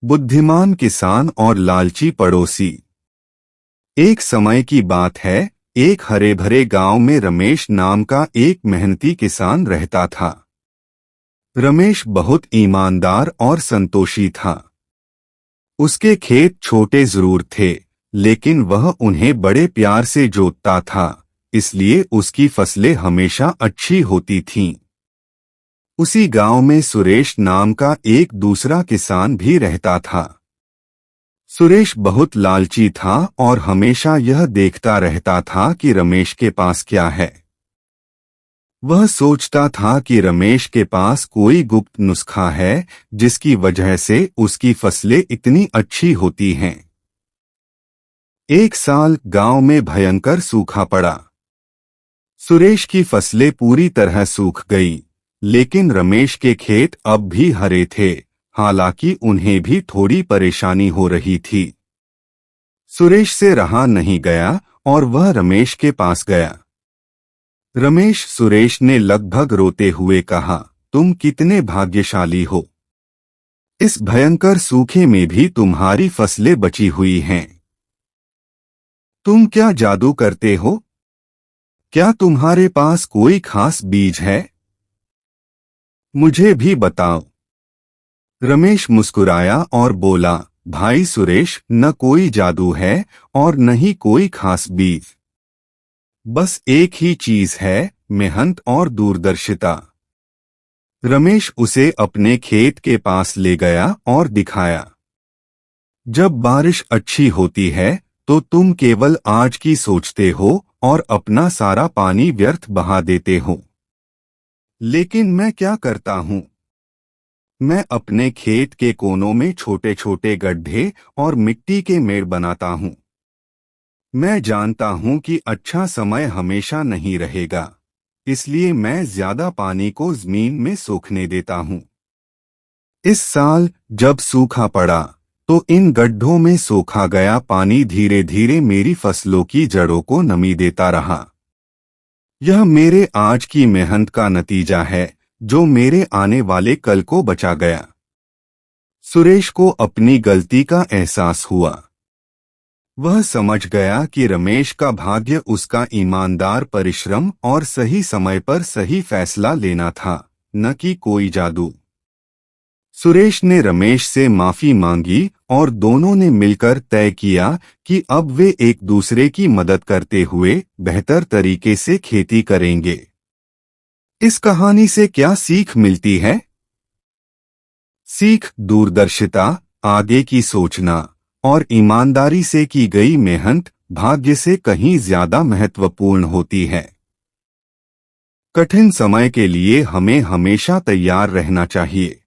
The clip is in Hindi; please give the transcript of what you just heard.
बुद्धिमान किसान और लालची पड़ोसी। एक समय की बात है, एक हरे भरे गांव में रमेश नाम का एक मेहनती किसान रहता था। रमेश बहुत ईमानदार और संतोषी था। उसके खेत छोटे जरूर थे, लेकिन वह उन्हें बड़े प्यार से जोतता था, इसलिए उसकी फसलें हमेशा अच्छी होती थीं। उसी गांव में सुरेश नाम का एक दूसरा किसान भी रहता था। सुरेश बहुत लालची था और हमेशा यह देखता रहता था कि रमेश के पास क्या है। वह सोचता था कि रमेश के पास कोई गुप्त नुस्खा है, जिसकी वजह से उसकी फसलें इतनी अच्छी होती हैं। एक साल गांव में भयंकर सूखा पड़ा। सुरेश की फसलें पूरी तरह सूख गई, लेकिन रमेश के खेत अब भी हरे थे, हालांकि उन्हें भी थोड़ी परेशानी हो रही थी। सुरेश से रहा नहीं गया और वह रमेश के पास गया। रमेश, सुरेश ने लगभग रोते हुए कहा, तुम कितने भाग्यशाली हो। इस भयंकर सूखे में भी तुम्हारी फसलें बची हुई हैं। तुम क्या जादू करते हो? क्या तुम्हारे पास कोई खास बीज है? मुझे भी बताओ। रमेश मुस्कुराया और बोला, भाई सुरेश, न कोई जादू है और न ही कोई खास बीज। बस एक ही चीज है, मेहनत और दूरदर्शिता। रमेश उसे अपने खेत के पास ले गया और दिखाया। जब बारिश अच्छी होती है तो तुम केवल आज की सोचते हो और अपना सारा पानी व्यर्थ बहा देते हो। लेकिन मैं क्या करता हूँ? मैं अपने खेत के कोनों में छोटे छोटे गड्ढे और मिट्टी के मेड़ बनाता हूँ। मैं जानता हूँ कि अच्छा समय हमेशा नहीं रहेगा, इसलिए मैं ज्यादा पानी को जमीन में सोखने देता हूँ। इस साल जब सूखा पड़ा तो इन गड्ढों में सोखा गया पानी धीरे धीरे मेरी फसलों की जड़ों को नमी देता रहा। यह मेरे आज की मेहनत का नतीजा है, जो मेरे आने वाले कल को बचा गया। सुरेश को अपनी गलती का एहसास हुआ। वह समझ गया कि रमेश का भाग्य उसका ईमानदार परिश्रम और सही समय पर सही फैसला लेना था, न कि कोई जादू। सुरेश ने रमेश से माफी मांगी और दोनों ने मिलकर तय किया कि अब वे एक दूसरे की मदद करते हुए बेहतर तरीके से खेती करेंगे। इस कहानी से क्या सीख मिलती है? सीख दूरदर्शिता, आगे की सोचना और ईमानदारी से की गई मेहनत भाग्य से कहीं ज्यादा महत्वपूर्ण होती है। कठिन समय के लिए हमें हमेशा तैयार रहना चाहिए।